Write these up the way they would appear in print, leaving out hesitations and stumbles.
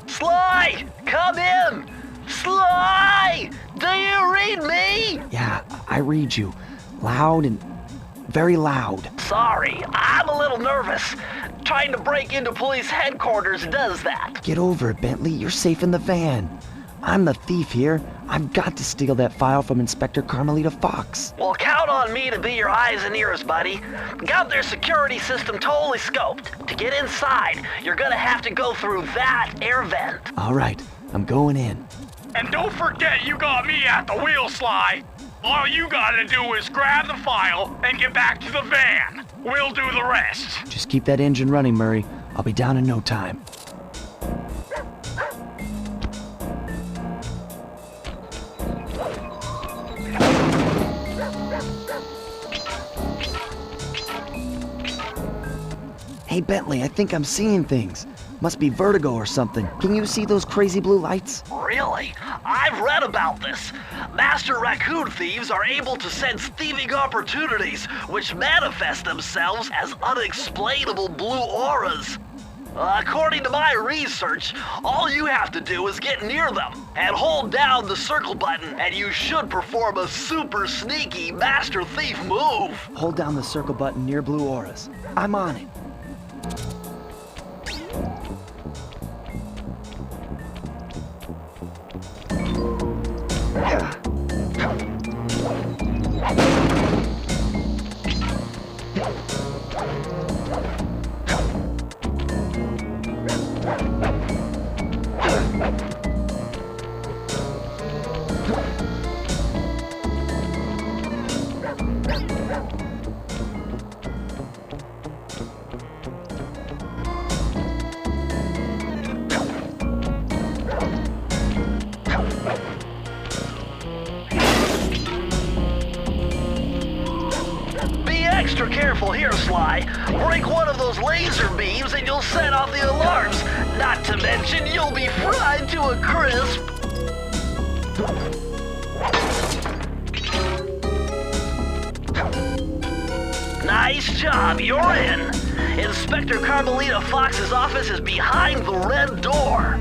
Sly! Come in! Sly! Do you read me? Yeah, I read you. Loud and very loud. Sorry, I'm a little nervous. Trying to break into police headquarters does that. Get over it, Bentley. You're safe in the van. I'm the thief here. I've got to steal that file from Inspector Carmelita Fox. Well, count on me to be your eyes and ears, buddy. Got their security system totally scoped. To get inside, you're gonna have to go through that air vent. All right, I'm going in. And don't forget you got me at the wheel, Sly. All you gotta do is grab the file and get back to the van. We'll do the rest. Just keep that engine running, Murray. I'll be down in no time. Hey, Bentley, I think I'm seeing things. Must be vertigo or something. Can you see those crazy blue lights? Really? I've read about this. Master raccoon thieves are able to sense thieving opportunities, which manifest themselves as unexplainable blue auras. According to my research, all you have to do is get near them and hold down the circle button, and you should perform a super sneaky master thief move. Hold down the circle button near blue auras. I'm on it. Extra careful here, Sly. Break one of those laser beams and you'll set off the alarms. Not to mention, you'll be fried to a crisp. Nice job, you're in. Inspector Carmelita Fox's office is behind the red door.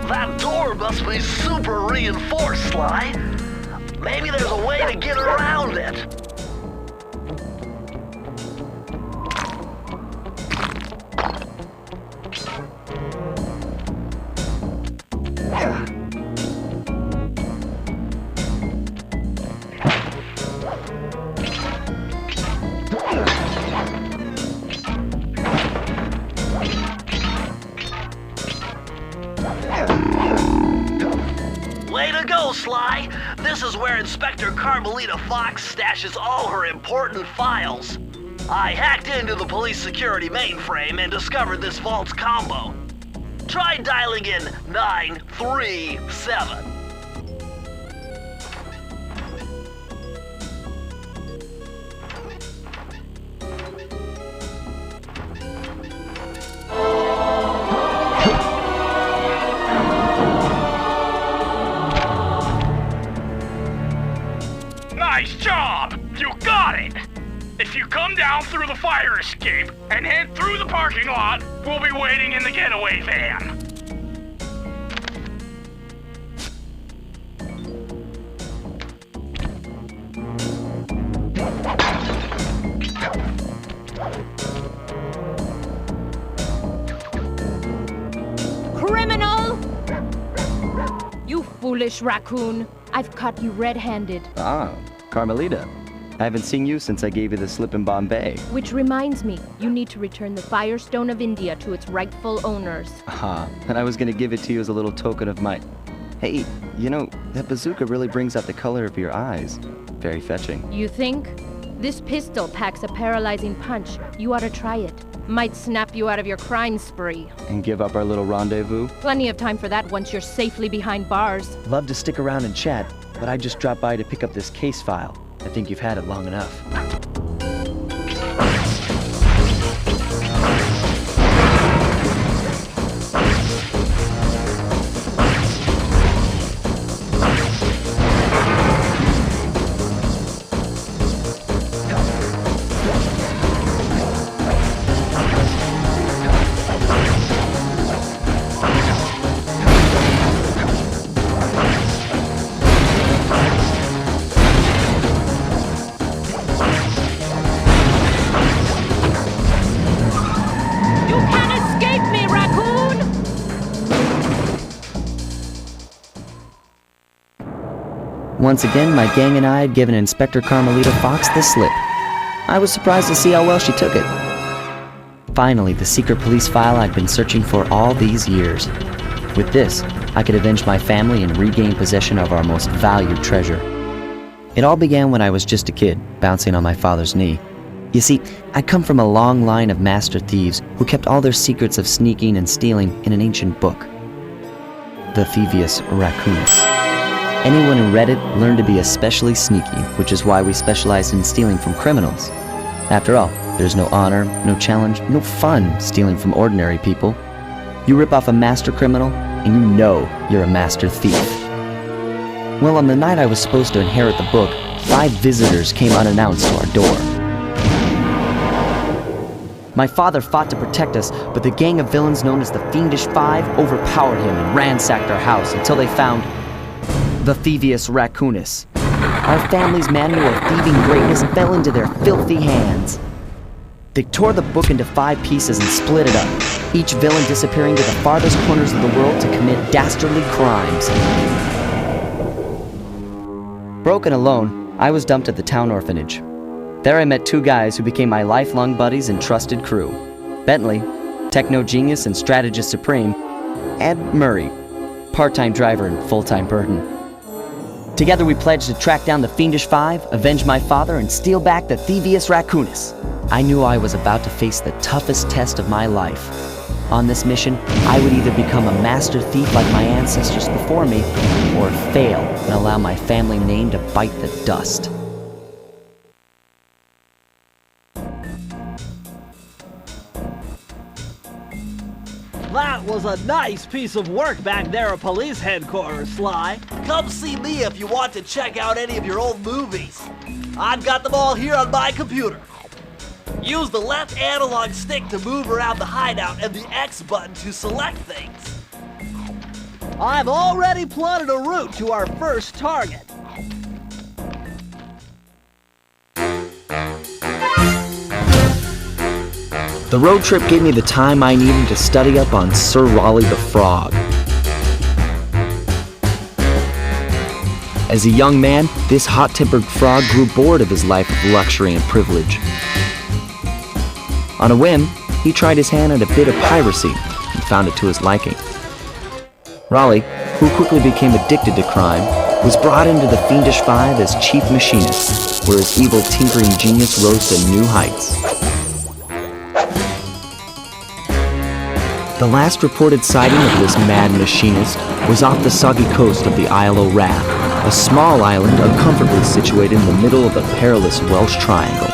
That door must be super reinforced, Sly. Maybe there's a way to get around it. Way to go, Sly! This is where Inspector Carmelita Fox stashes all her important files. I hacked into the police security mainframe and discovered this vault's combo. Try dialing in 937. Nice job! You got it! If you come down through the fire escape and head through the parking lot, we'll be waiting in the getaway van. Criminal! You foolish raccoon. I've caught you red-handed. Ah, Carmelita. I haven't seen you since I gave you the slip in Bombay. Which reminds me, you need to return the Firestone of India to its rightful owners. And I was gonna give it to you as a little token of my... Hey, you know, that bazooka really brings out the color of your eyes. Very fetching. You think? This pistol packs a paralyzing punch. You ought to try it. Might snap you out of your crime spree. And give up our little rendezvous? Plenty of time for that once you're safely behind bars. Love to stick around and chat, but I just dropped by to pick up this case file. I think you've had it long enough. Once again, my gang and I had given Inspector Carmelita Fox the slip. I was surprised to see how well she took it. Finally, the secret police file I'd been searching for all these years. With this, I could avenge my family and regain possession of our most valued treasure. It all began when I was just a kid, bouncing on my father's knee. You see, I'd come from a long line of master thieves who kept all their secrets of sneaking and stealing in an ancient book. The Thievius Raccoonus. Anyone who read it learned to be especially sneaky, which is why we specialize in stealing from criminals. After all, there's no honor, no challenge, no fun stealing from ordinary people. You rip off a master criminal, and you know you're a master thief. Well, on the night I was supposed to inherit the book, 5 visitors came unannounced to our door. My father fought to protect us, but the gang of villains known as the Fiendish Five overpowered him and ransacked our house until they found the Thievius Raccoonus. Our family's manual of thieving greatness fell into their filthy hands. They tore the book into 5 pieces and split it up, each villain disappearing to the farthest corners of the world to commit dastardly crimes. Broken alone, I was dumped at the town orphanage. There I met 2 guys who became my lifelong buddies and trusted crew. Bentley, techno genius and strategist supreme, and Murray, part-time driver and full-time burden. Together we pledged to track down the Fiendish Five, avenge my father, and steal back the Thievius Raccoonus. I knew I was about to face the toughest test of my life. On this mission, I would either become a master thief like my ancestors before me, or fail and allow my family name to bite the dust. That was a nice piece of work back there at police headquarters, Sly. Come see me if you want to check out any of your old movies. I've got them all here on my computer. Use the left analog stick to move around the hideout and the X button to select things. I've already plotted a route to our first target. The road trip gave me the time I needed to study up on Sir Raleigh the Frog. As a young man, this hot-tempered frog grew bored of his life of luxury and privilege. On a whim, he tried his hand at a bit of piracy and found it to his liking. Raleigh, who quickly became addicted to crime, was brought into the Fiendish Five as chief machinist, where his evil tinkering genius rose to new heights. The last reported sighting of this mad machinist was off the soggy coast of the Isle o' Wrath, a small island uncomfortably situated in the middle of the perilous Welsh Triangle.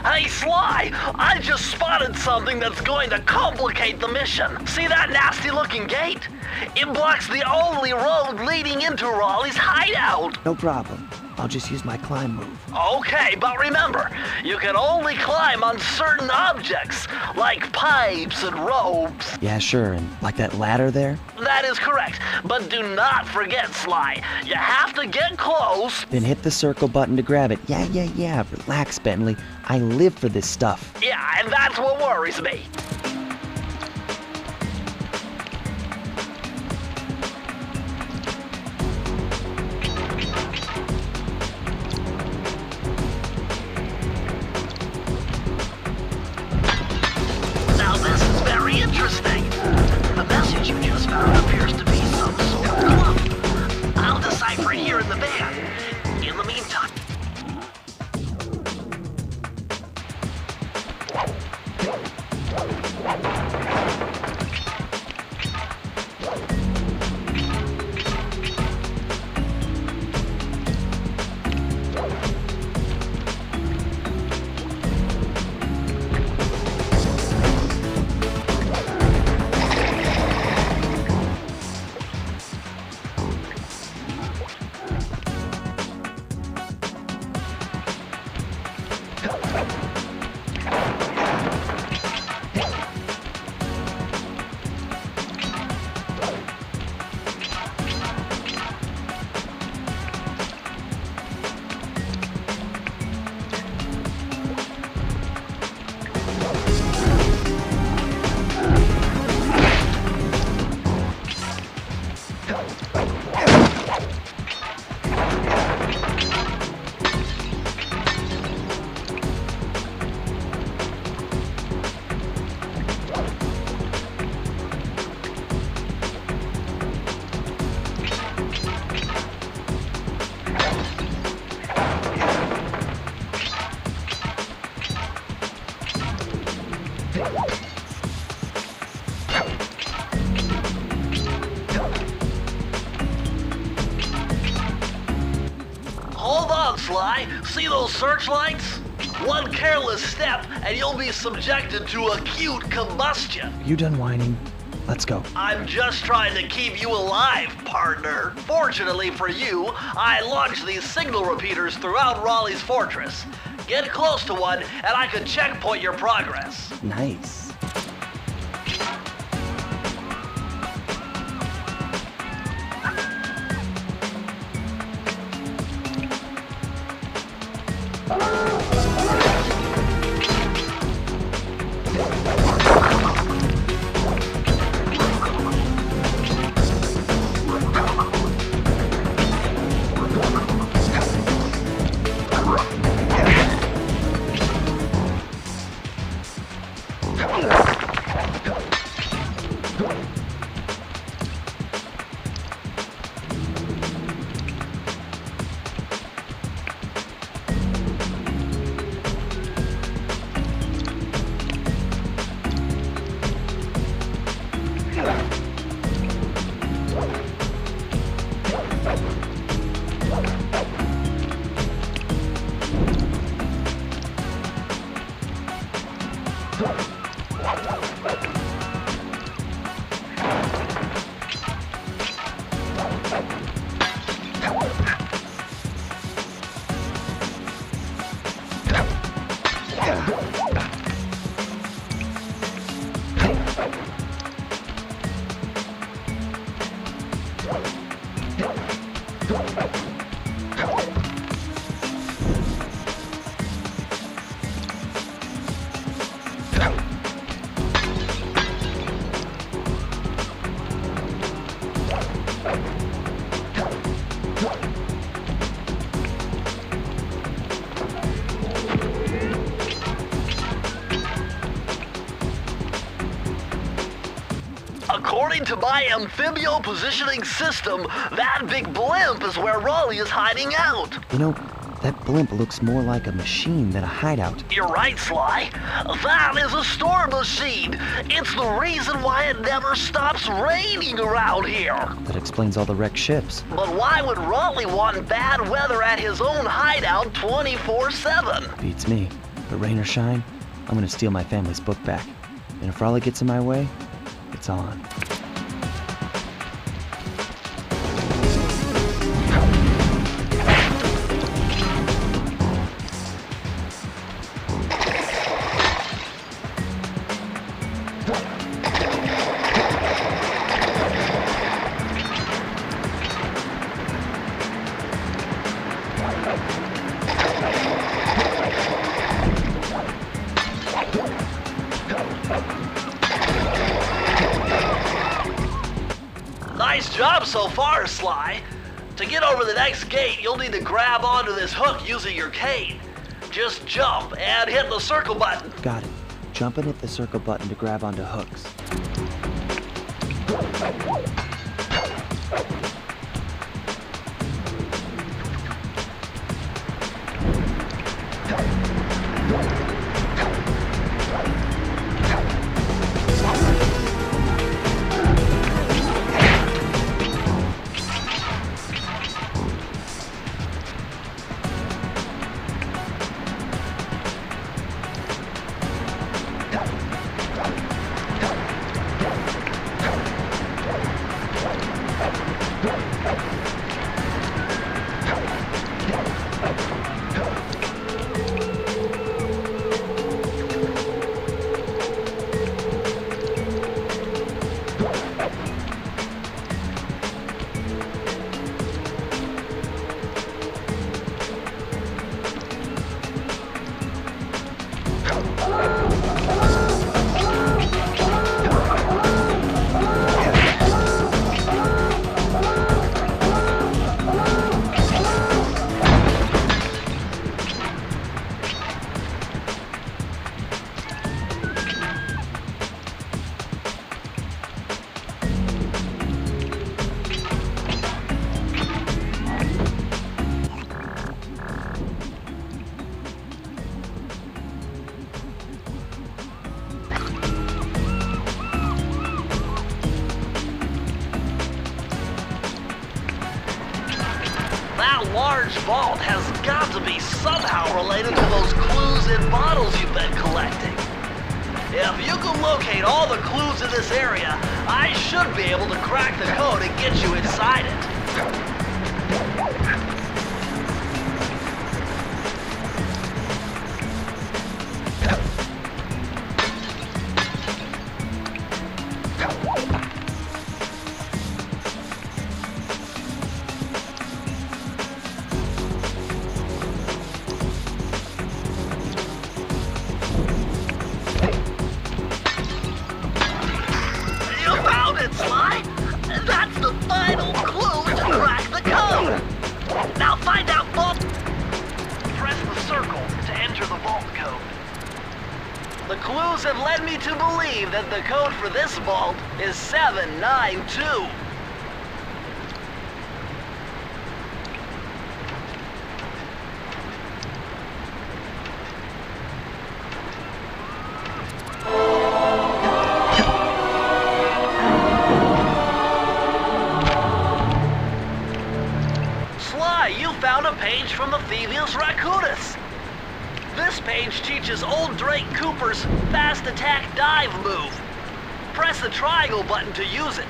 Hey, Sly! I just spotted something that's going to complicate the mission. See that nasty-looking gate? It blocks the only road leading into Raleigh's hideout. No problem. I'll just use my climb move. Okay, but remember, you can only climb on certain objects, like pipes and ropes. Yeah, sure, and like that ladder there? That is correct, but do not forget, Sly. You have to get close. Then hit the circle button to grab it. Yeah. Relax, Bentley. I live for this stuff. Yeah, and that's what worries me. Now this is very interesting. The message you just found appears to be some sort of clue. I'll decipher it here in the van. In the meantime... Hold on, Sly. See those searchlights? One careless step and you'll be subjected to acute combustion. You done whining? Let's go. I'm just trying to keep you alive, partner. Fortunately for you, I launched these signal repeaters throughout Raleigh's fortress. Get close to one and I can checkpoint your progress. Nice. According to my amphibio positioning system, that big blimp is where Raleigh is hiding out. You know, that blimp looks more like a machine than a hideout. You're right, Sly. That is a storm machine. It's the reason why it never stops raining around here. That explains all the wrecked ships. But why would Raleigh want bad weather at his own hideout 24/7? Beats me. But rain or shine, I'm gonna steal my family's book back. And if Raleigh gets in my way, it's on. job so far, Sly. To get over the next gate, you'll need to grab onto this hook using your cane. Just jump and hit the circle button. Got it. Jump and hit the circle button to grab onto hooks. That large vault has got to be somehow related to those clues in bottles you've been collecting. If you can locate all the clues in this area, I should be able to crack the code and get you inside it. Sly, that's the final clue to crack the code. Now find out vault. Press the circle to enter the vault code. The clues have led me to believe that the code for this vault is 792. You found a page from the Thievius Raccoonus. This page teaches old Drake Cooper's fast attack dive move. Press the triangle button to use it.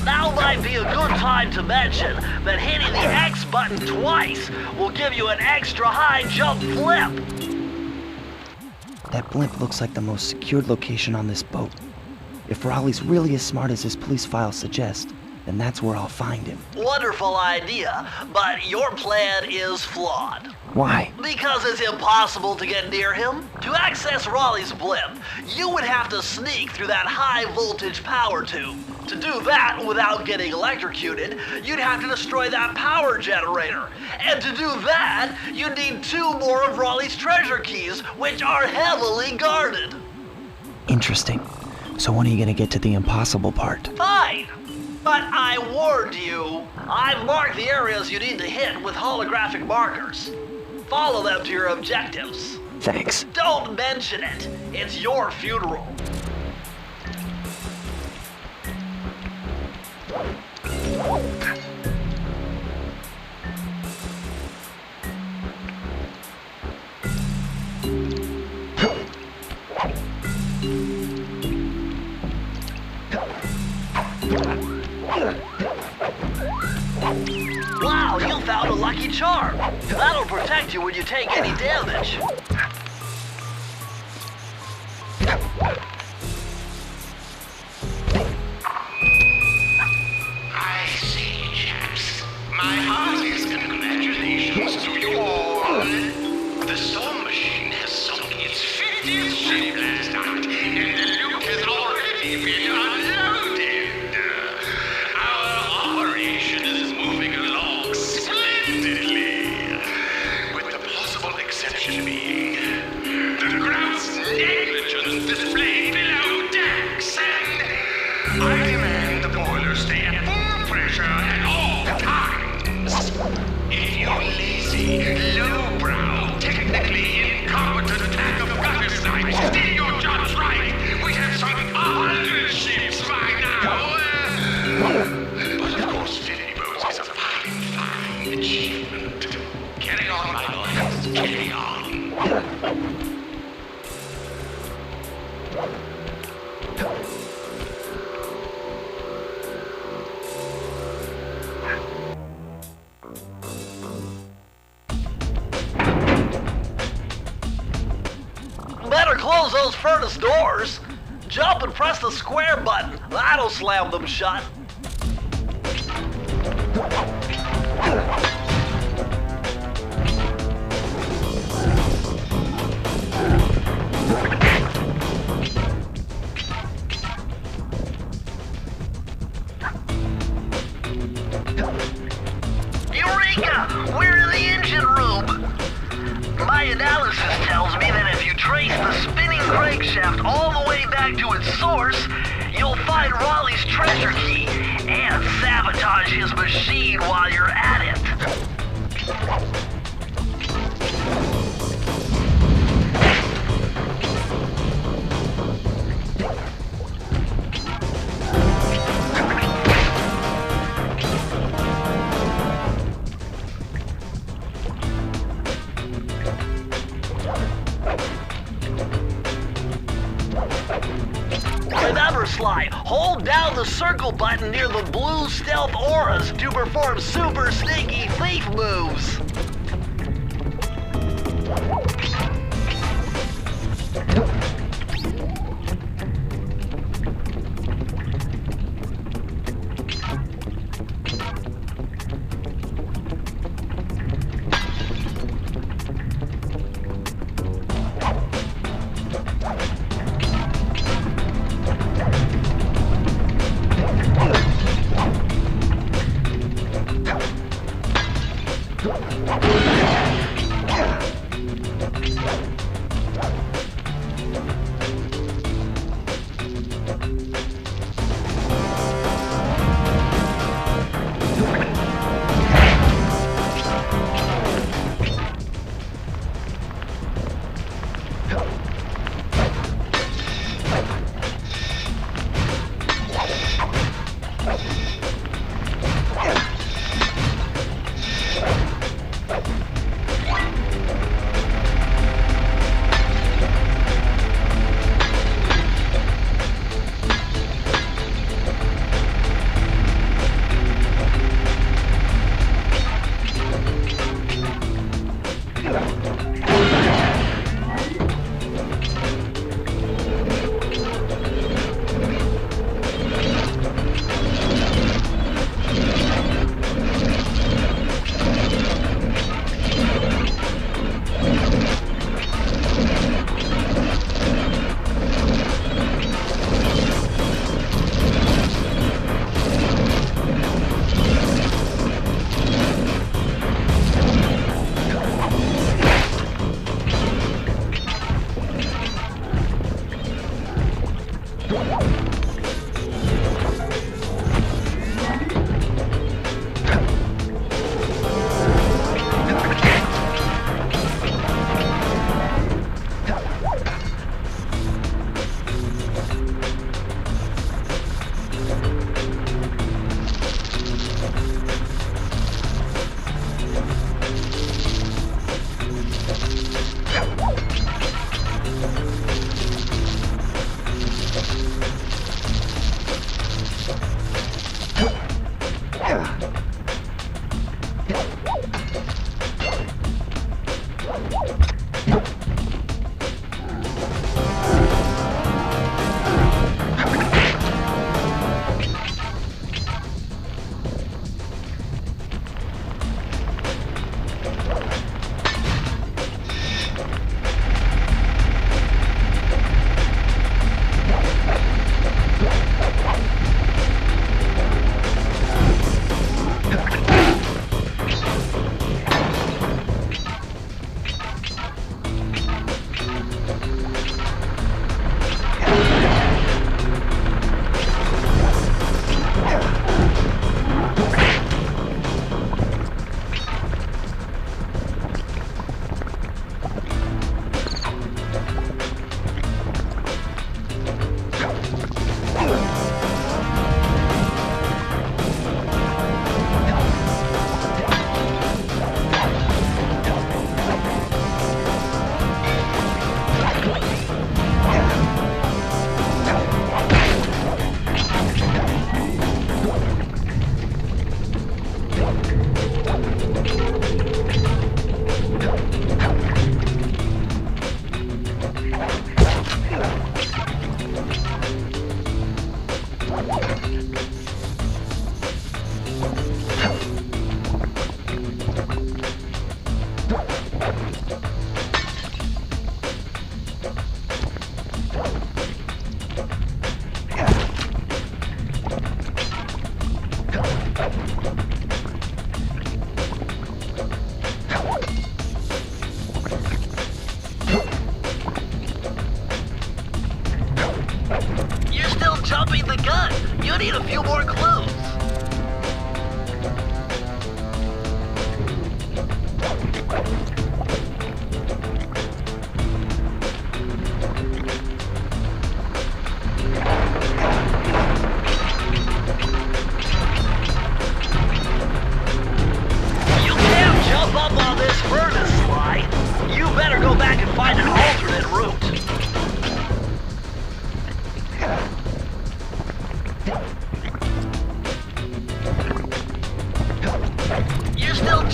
Now might be a good time to mention that hitting the X button twice will give you an extra high jump flip. That blimp looks like the most secured location on this boat. If Raleigh's really as smart as his police files suggest, then that's where I'll find him. Wonderful idea, but your plan is flawed. Why? Because it's impossible to get near him. To access Raleigh's blimp, you would have to sneak through that high voltage power tube. To do that without getting electrocuted, you'd have to destroy that power generator. And to do that, you'd need 2 more of Raleigh's treasure keys, which are heavily guarded. Interesting. So when are you gonna get to the impossible part? Fine. But I warned you. I've marked the areas you need to hit with holographic markers. Follow them to your objectives. Thanks. Don't mention it. It's your funeral. Wow, you found a lucky charm. That'll protect you when you take any damage. I see, chaps. My heartiest congratulations to you all. The storm machine has sunk its 50th ship last night, and the Luke has already been unloaded. Our operation is moving along splendidly, with the possible exception being the gross negligence displayed below decks, and I demand the boilers stay at full pressure at all times. If you're lazy, lowbrow, technically incompetent pack of gutter snipes did your jobs right, we'd have sunk 100 ships by now. But of course, 50 boats is a fine, fine achievement. Carry on, my boys, carry on. Better close those furnace doors. Jump and press the square button. That'll slam them shut. Eureka! We're in the engine room. My analysis tells me that if you trace the spinning crankshaft all the way back to its source, you'll find Raleigh's treasure key and sabotage his machine while you're at it. Remember, Sly, hold down the circle button near the blue stealth auras to perform super sneaky thief moves.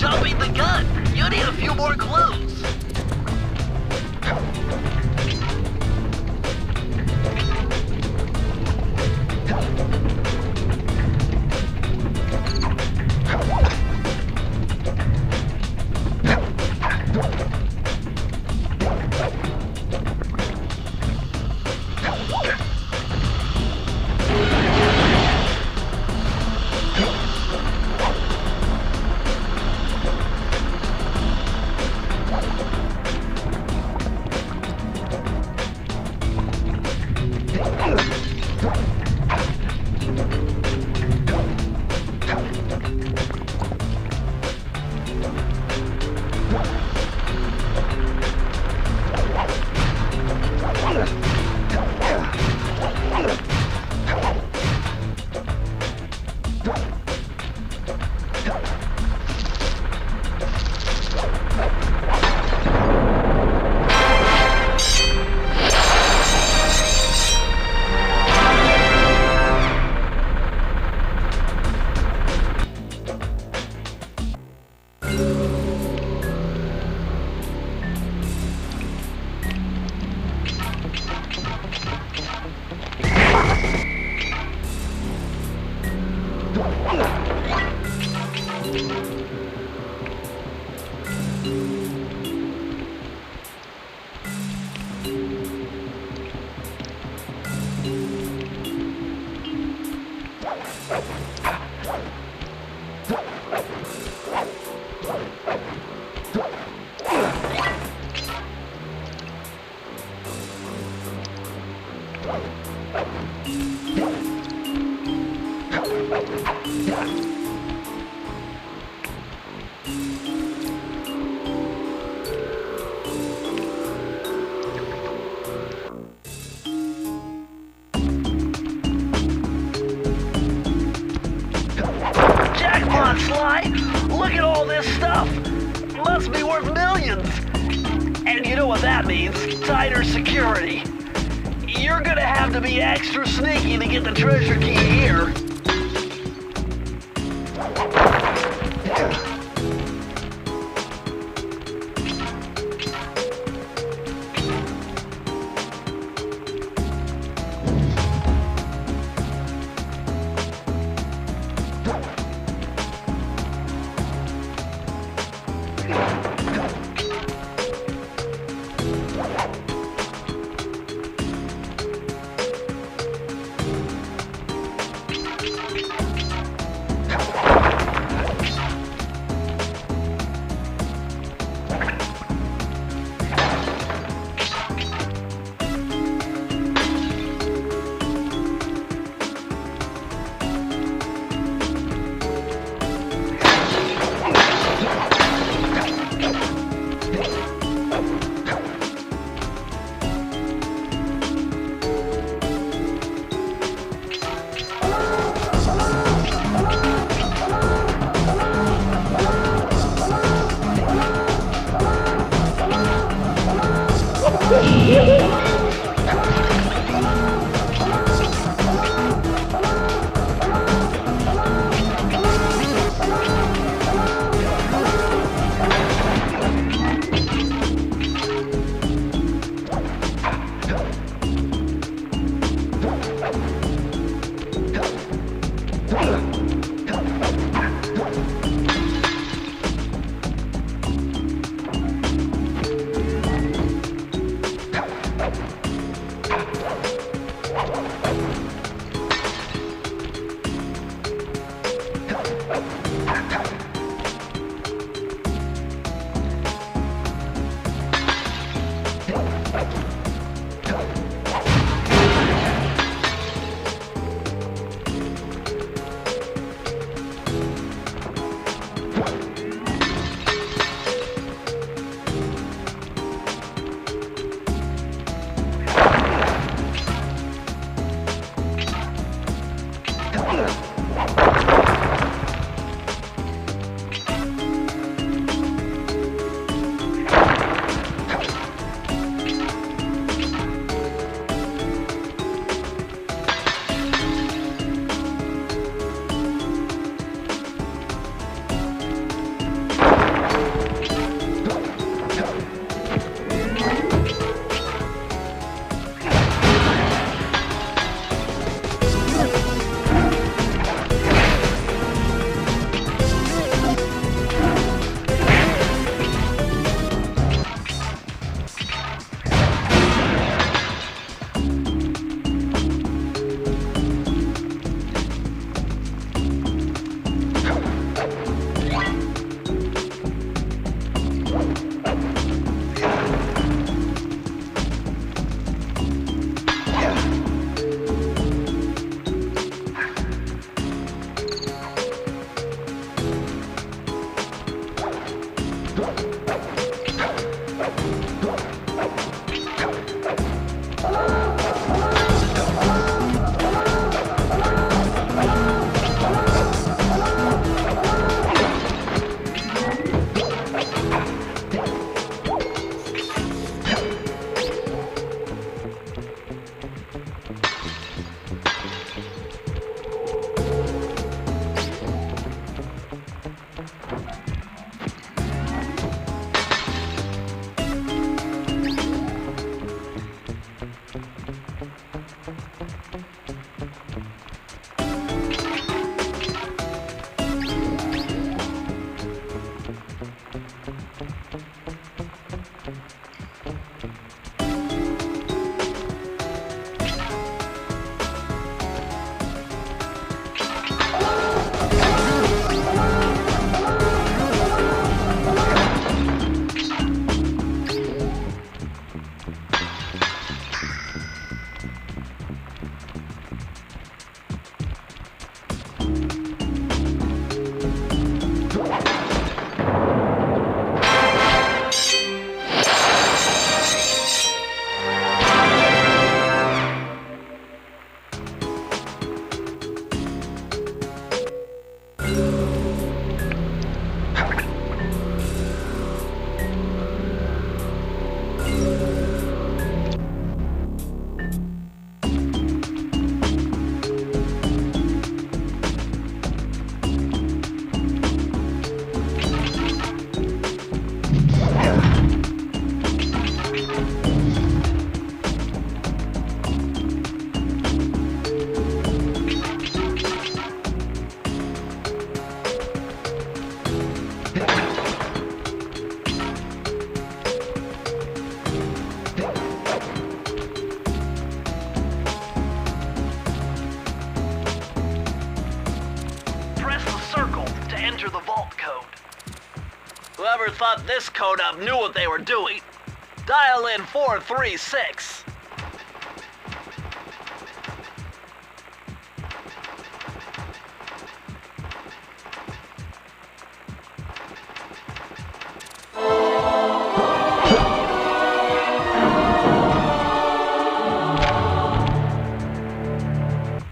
jumping the gun. You need a few more clues. Jackpot, Sly! Look at all this stuff! Must be worth millions! And you know what that means? Tighter security. You're gonna have to be extra sneaky to get the treasure key here. Whoever thought this code up knew what they were doing. Dial in 436.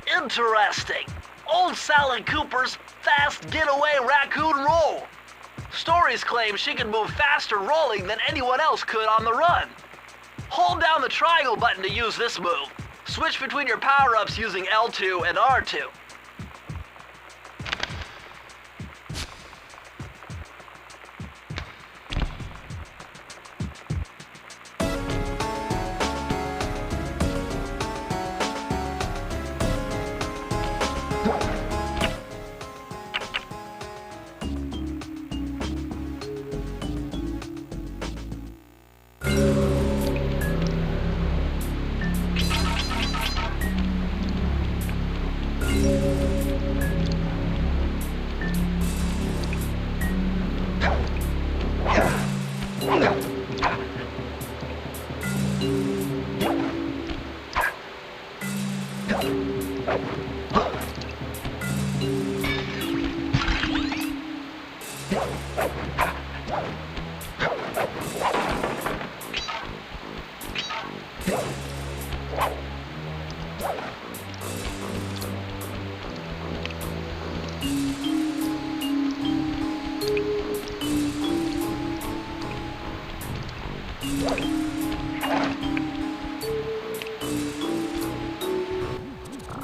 Interesting. Old Sly Cooper's fast getaway raccoon roll. Stories claim she can move faster rolling than anyone else could on the run. Hold down the triangle button to use this move. Switch between your power-ups using L2 and R2.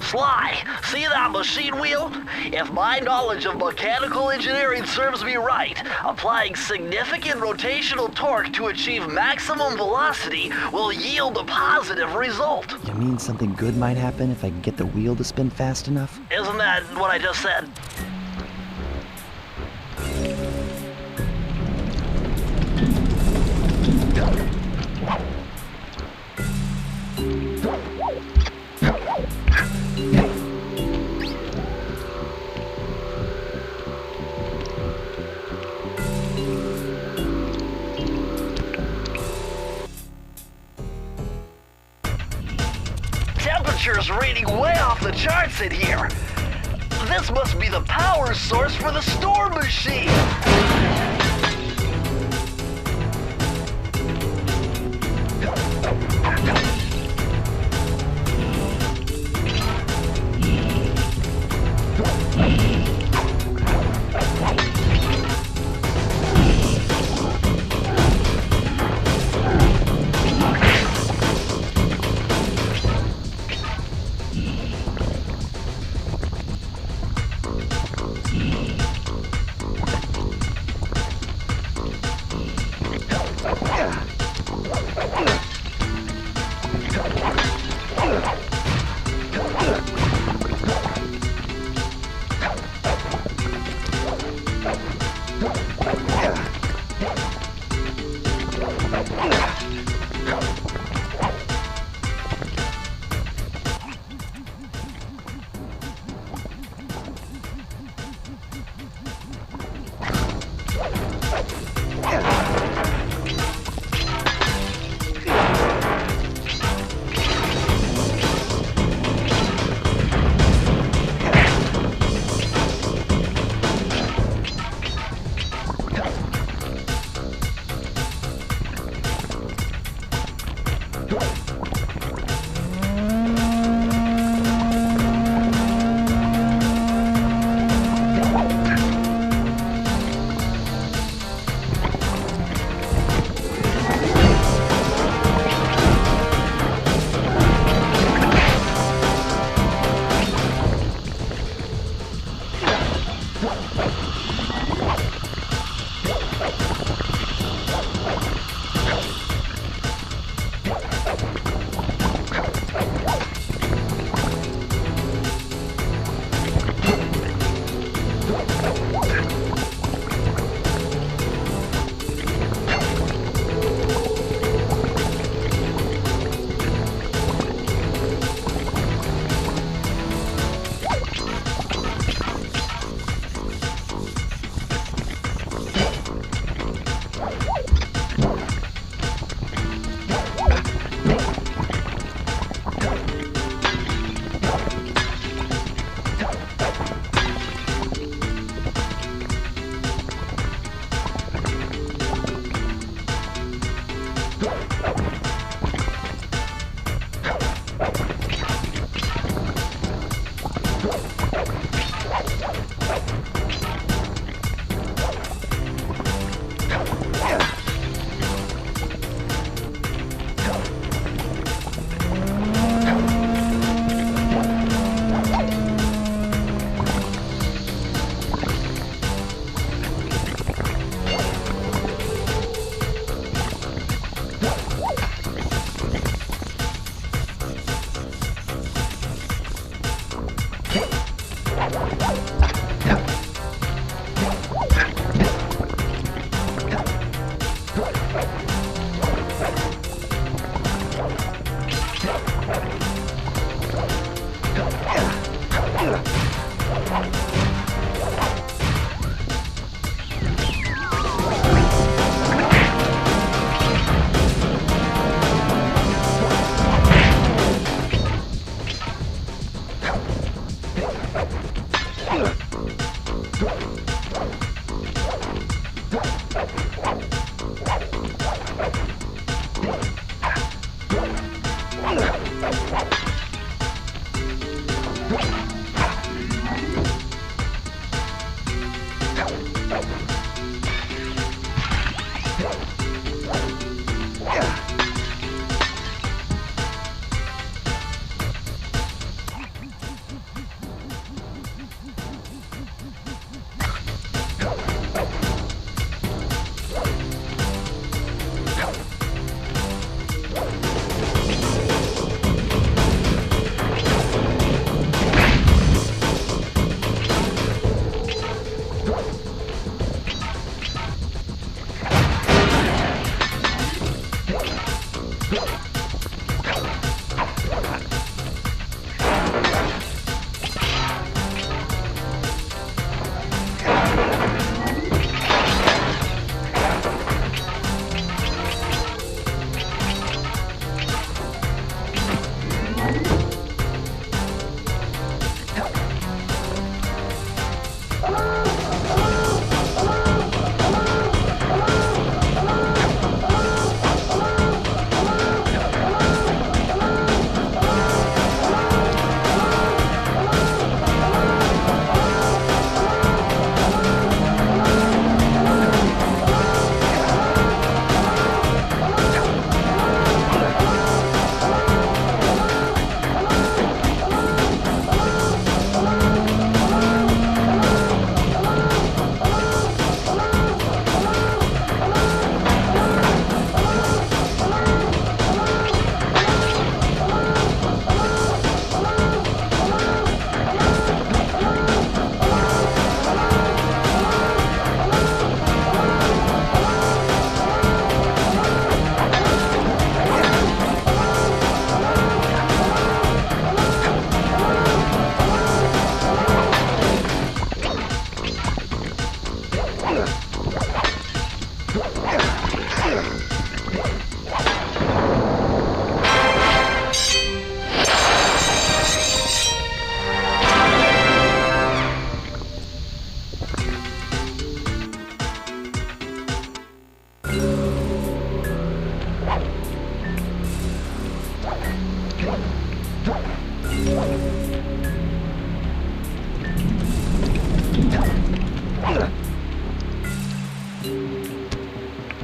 Sly, see that machine wheel? If my knowledge of mechanical engineering serves me right, applying significant rotational torque to achieve maximum velocity will yield a positive result. You mean something good might happen if I can get the wheel to spin fast enough? Isn't that what I just said? Temperature's reading way off the charts in here. This must be the power source for the storm machine.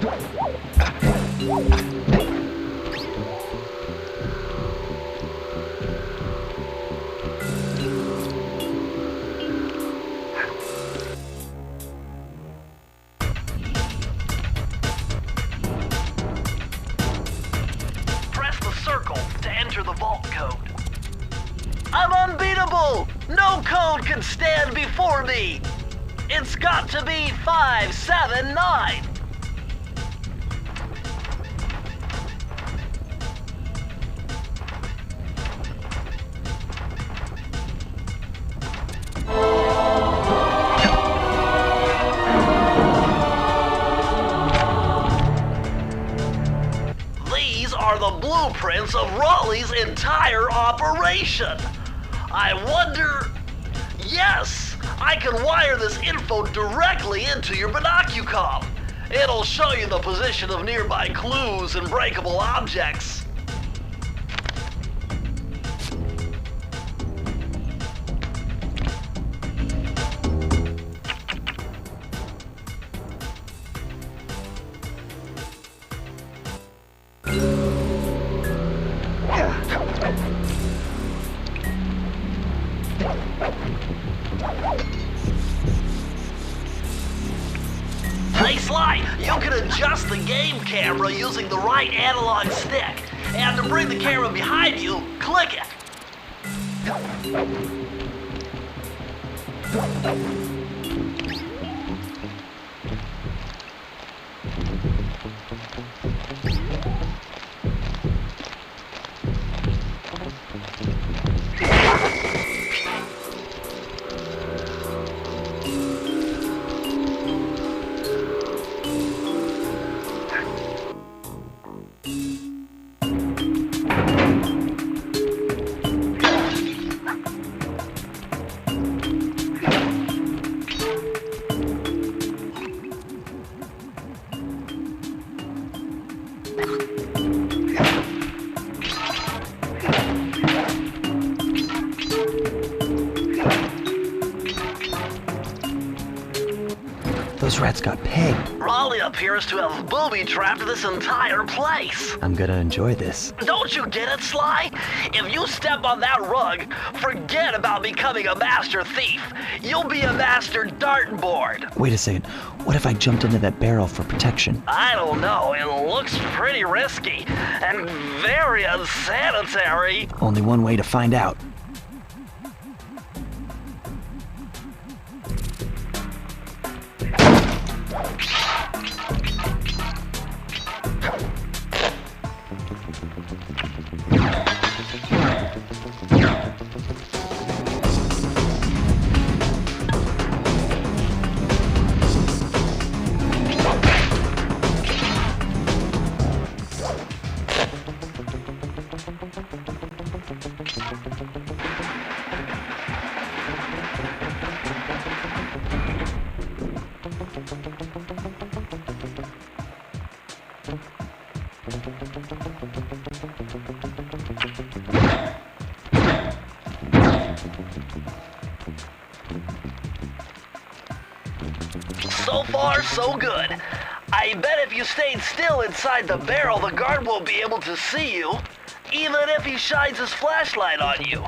Press the circle to enter the vault code. I'm unbeatable! No code can stand before me! It's got to be 579! These are the blueprints of Raleigh's entire operation. I wonder... Yes! I can wire this info directly into your binocucom. It'll show you the position of nearby clues and breakable objects. Hey Sly, you can adjust the game camera using the right analog stick. And to bring the camera behind you, click it. Those rats got pegged. Raleigh appears to have booby-trapped this entire place. I'm gonna enjoy this. Don't you get it, Sly? If you step on that rug, forget about becoming a master thief. You'll be a master dartboard. Wait a second. What if I jumped into that barrel for protection? I don't know. It looks pretty risky and very unsanitary. Only one way to find out. So far, so good. I bet if you stayed still inside the barrel, the guard won't be able to see you, even if he shines his flashlight on you.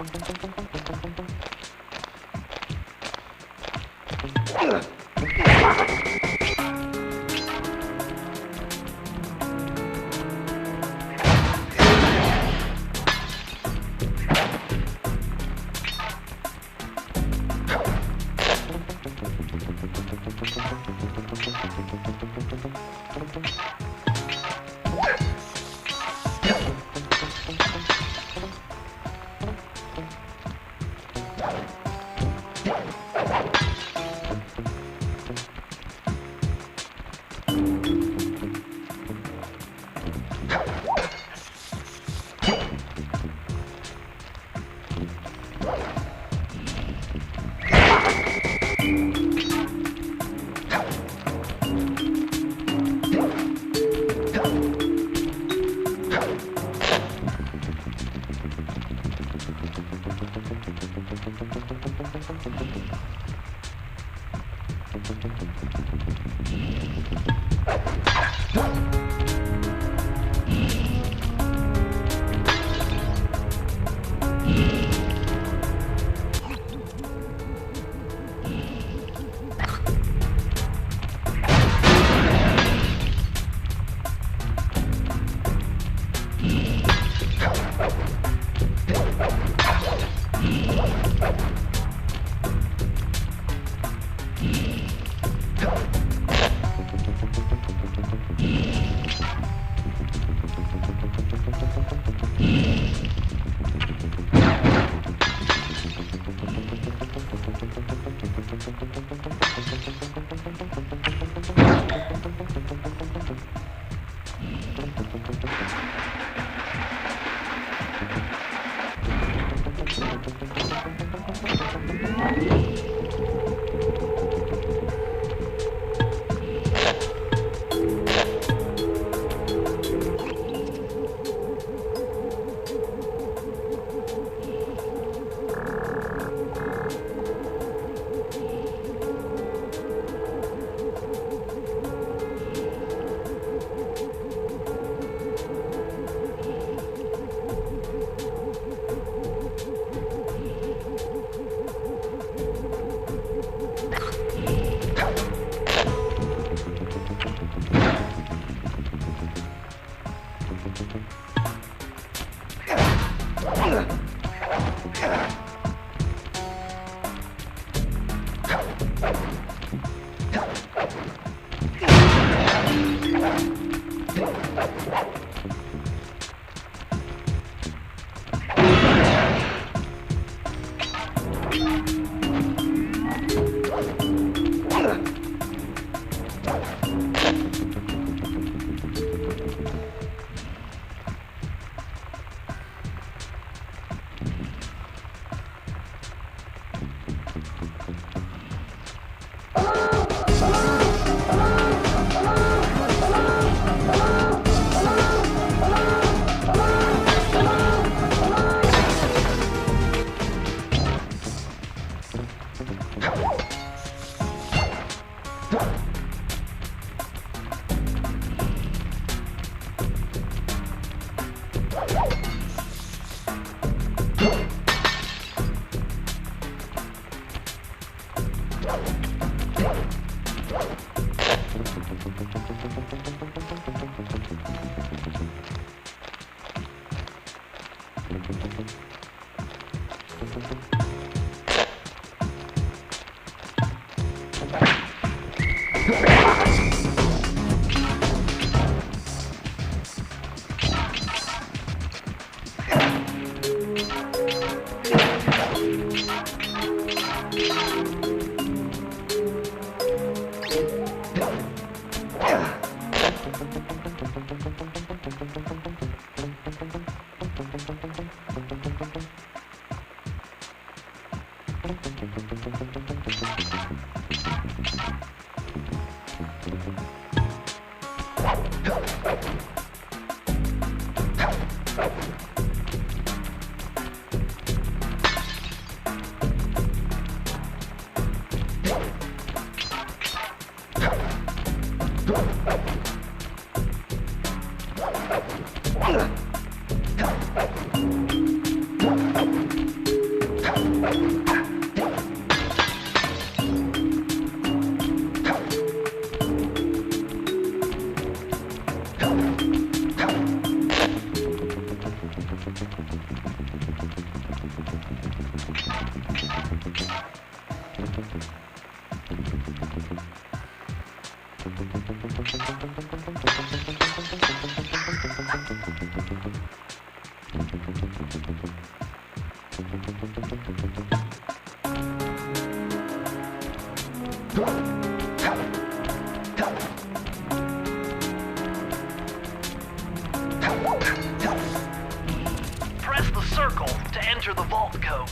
Press the circle to enter the vault code.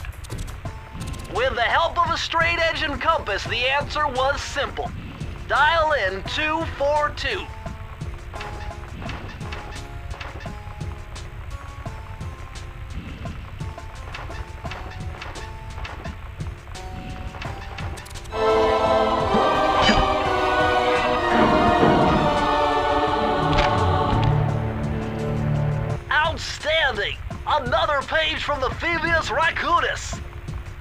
With the help of a straight-edge and compass, the answer was simple. Dial in 242. Outstanding! Another page from the Thievius Raccoonus.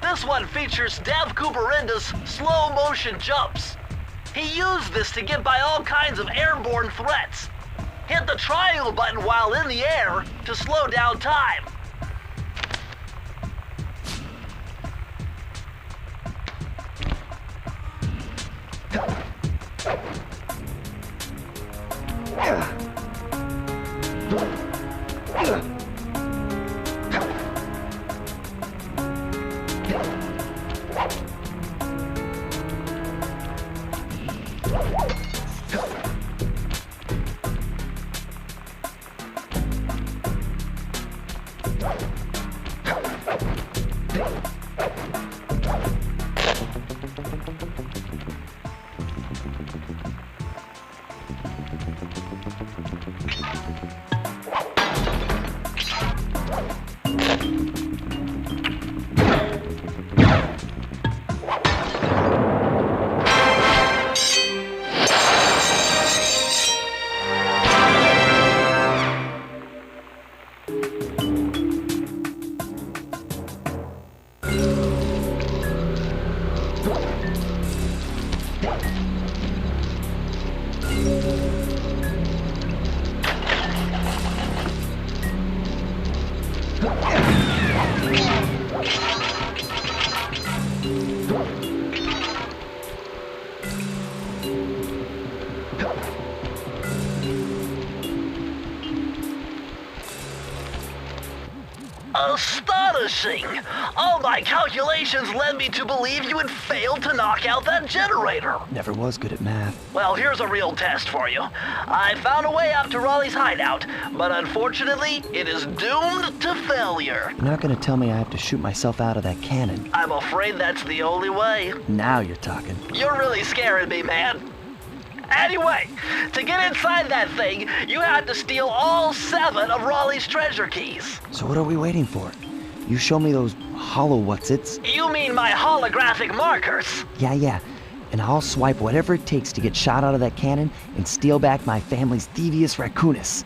This one features Dev Cooperinda's slow-motion jumps. He used this to get by all kinds of airborne threats. Hit the triangle button while in the air to slow down time. Astonishing! All my calculations led me to believe you had failed to knock out that generator. Never was good at math. Well, here's a real test for you. I found a way out to Raleigh's hideout, but unfortunately, it is doomed to failure. You're not gonna tell me I have to shoot myself out of that cannon. I'm afraid that's the only way. Now you're talking. You're really scaring me, man. Anyway, to get inside that thing, you had to steal all 7 of Raleigh's treasure keys. So what are we waiting for? You show me those hollow what's-its? You mean my holographic markers? Yeah. And I'll swipe whatever it takes to get shot out of that cannon and steal back my family's Thievius Raccoonus.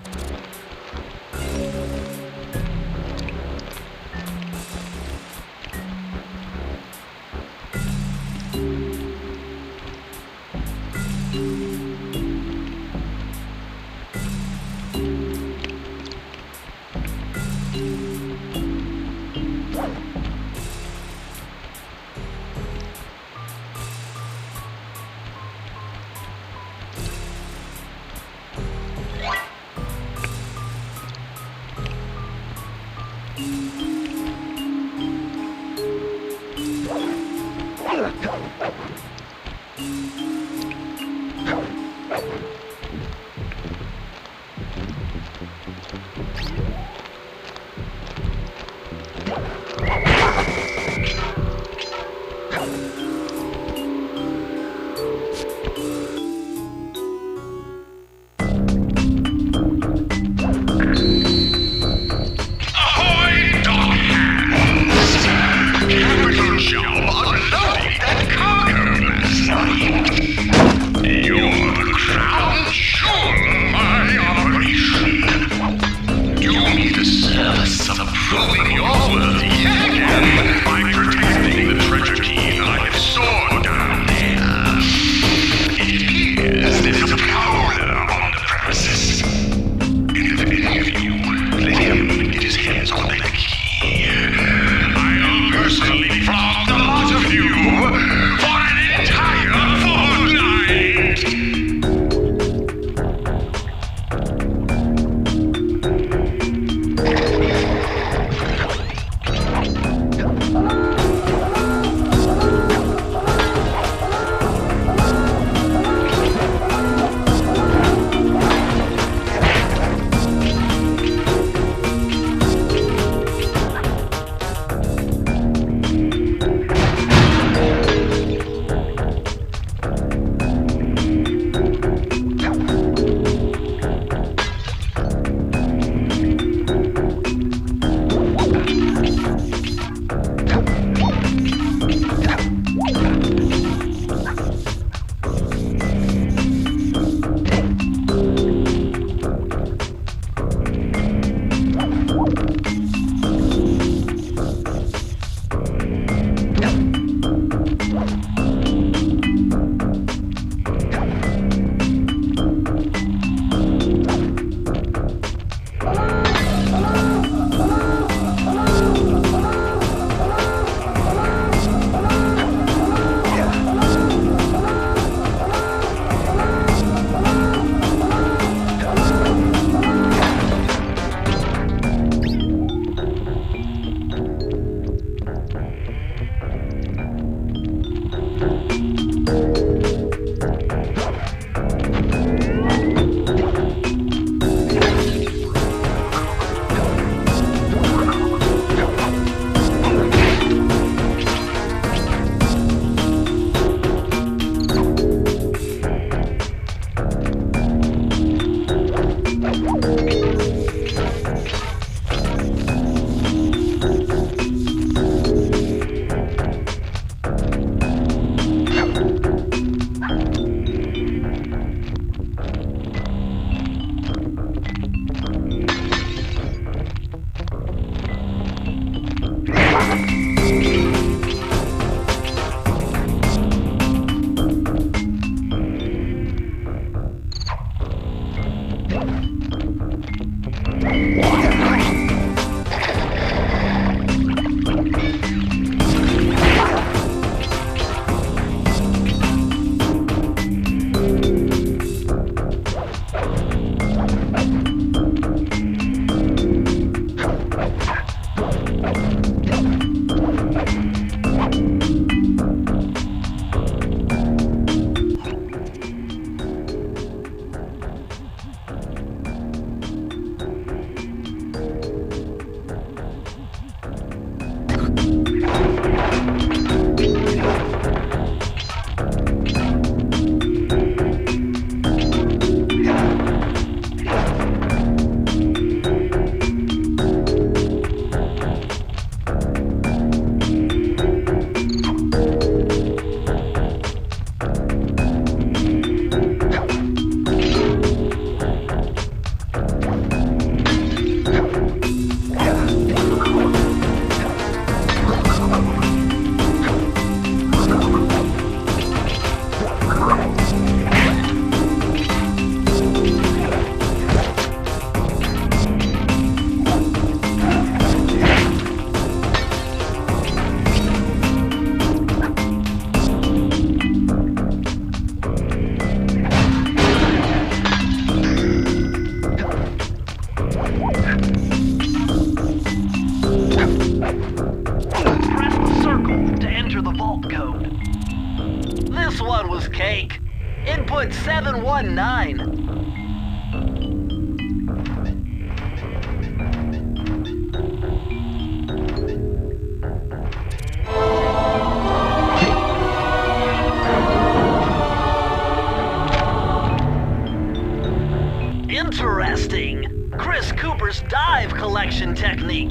Interesting. Chris Cooper's dive collection technique.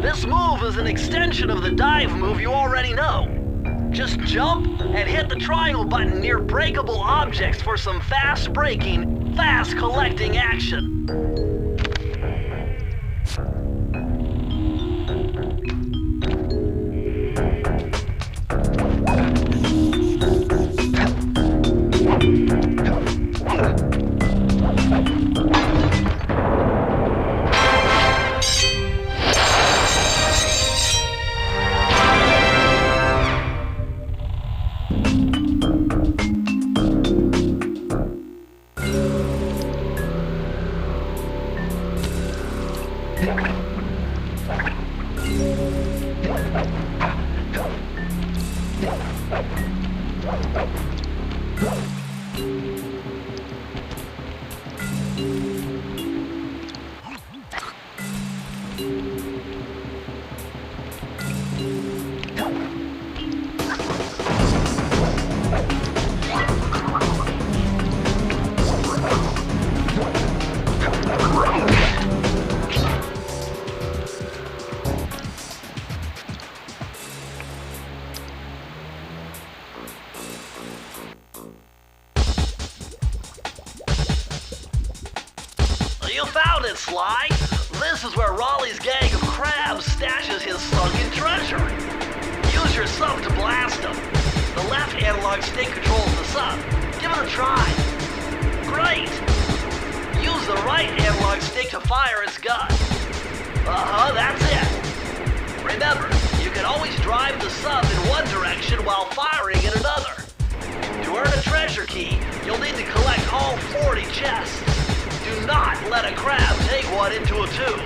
This move is an extension of the dive move you already know. Just jump and hit the triangle button near breakable objects for some fast breaking, fast collecting action. You found it, Sly! This is where Raleigh's gang of crabs stashes his sunken treasure. Use your sub to blast them. The left analog stick controls the sub. Give it a try. Great! Use the right analog stick to fire its gun. That's it. Remember, you can always drive the sub in one direction while firing in another. To earn a treasure key, you'll need to collect all 40 chests. Do not let a crab take one into a tube.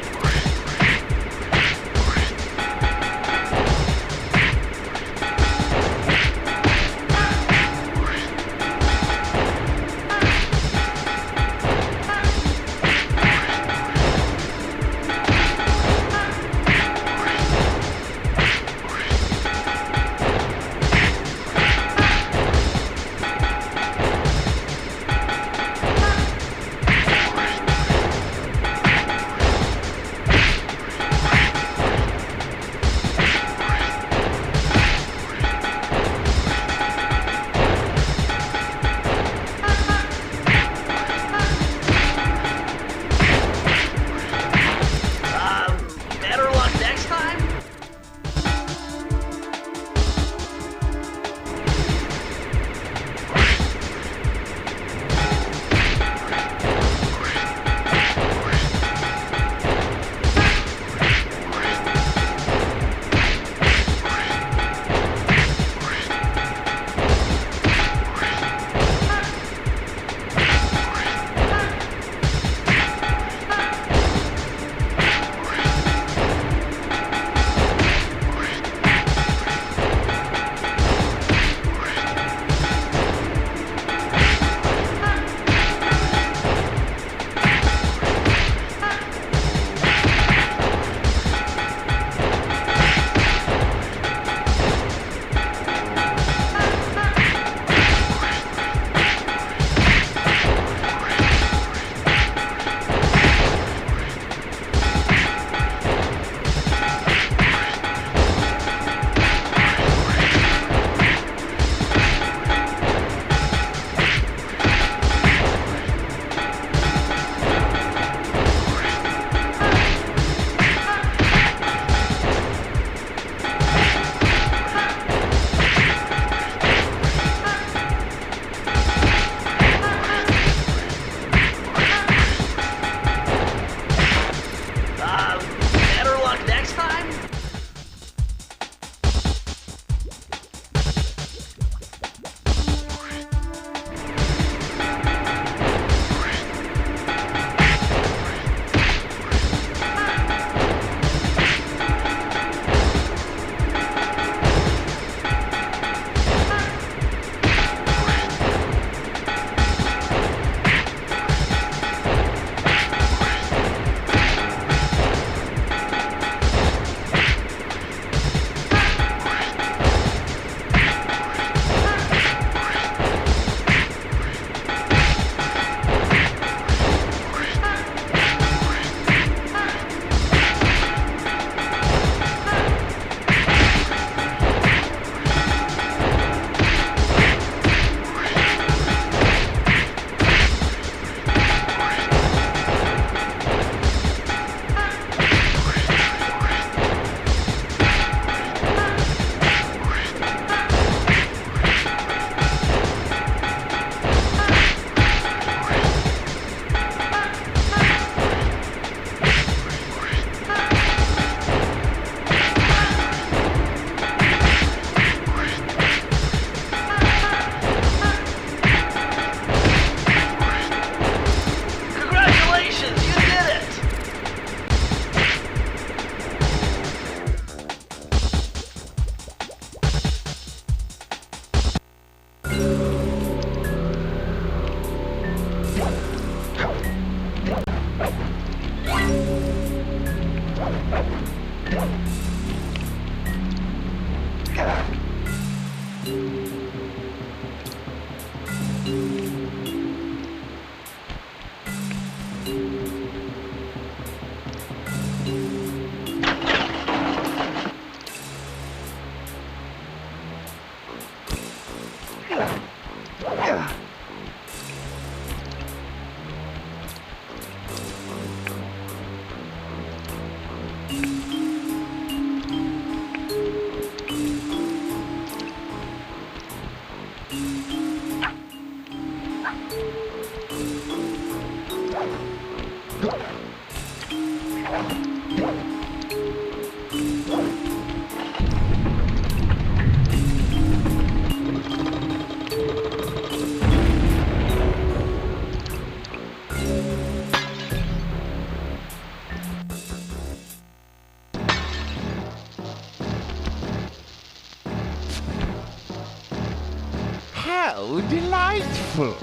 How delightful!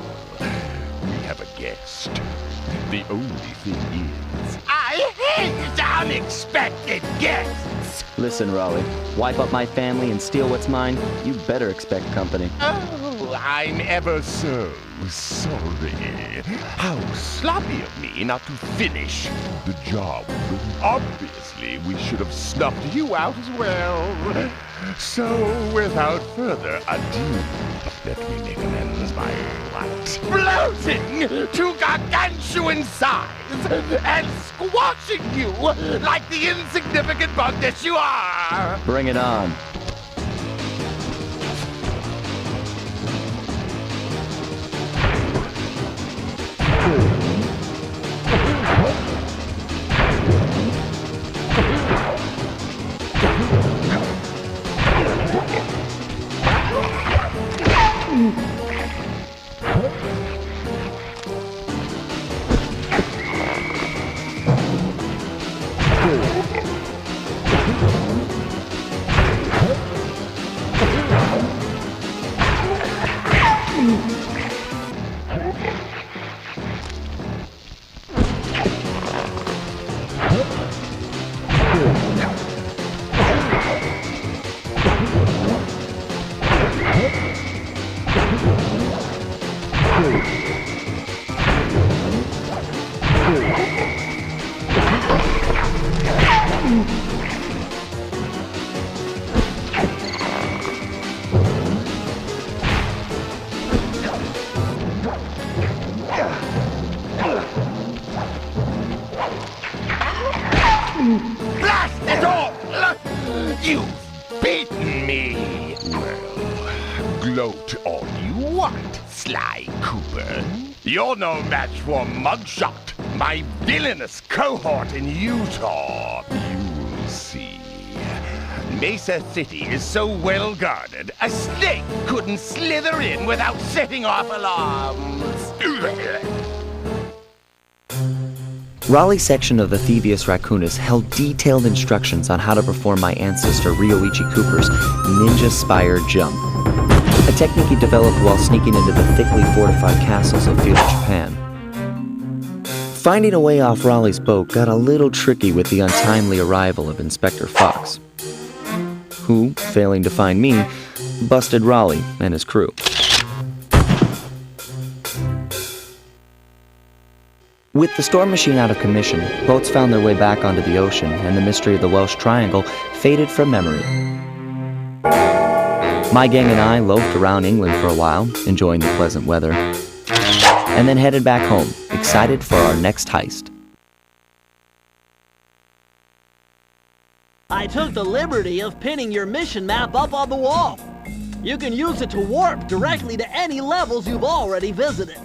We have a guest. The only thing is, I hate unexpected guests! Listen, Raleigh, wipe up my family and steal what's mine? You better expect company. Oh, I'm ever so sorry. How sloppy of me not to finish the job. Obviously, we should have snuffed you out as well. So, without further ado, let me make amends by exploding to gargantuan size and squashing you like the insignificant bug that you are! Bring it on. Blast it all! You've beaten me! Well, gloat all you want, Sly Cooper. You're no match for Mugshot, my villainous cohort in Utah. You'll see. Mesa City is so well guarded, a snake couldn't slither in without setting off alarms. Raleigh's section of the Thievius Raccoonus held detailed instructions on how to perform my ancestor Ryoichi Cooper's ninja spire jump, a technique he developed while sneaking into the thickly fortified castles of feudal Japan. Finding a way off Raleigh's boat got a little tricky with the untimely arrival of Inspector Fox, who, failing to find me, busted Raleigh and his crew. With the storm machine out of commission, boats found their way back onto the ocean, and the mystery of the Welsh Triangle faded from memory. My gang and I loafed around England for a while, enjoying the pleasant weather, and then headed back home, excited for our next heist. I took the liberty of pinning your mission map up on the wall. You can use it to warp directly to any levels you've already visited.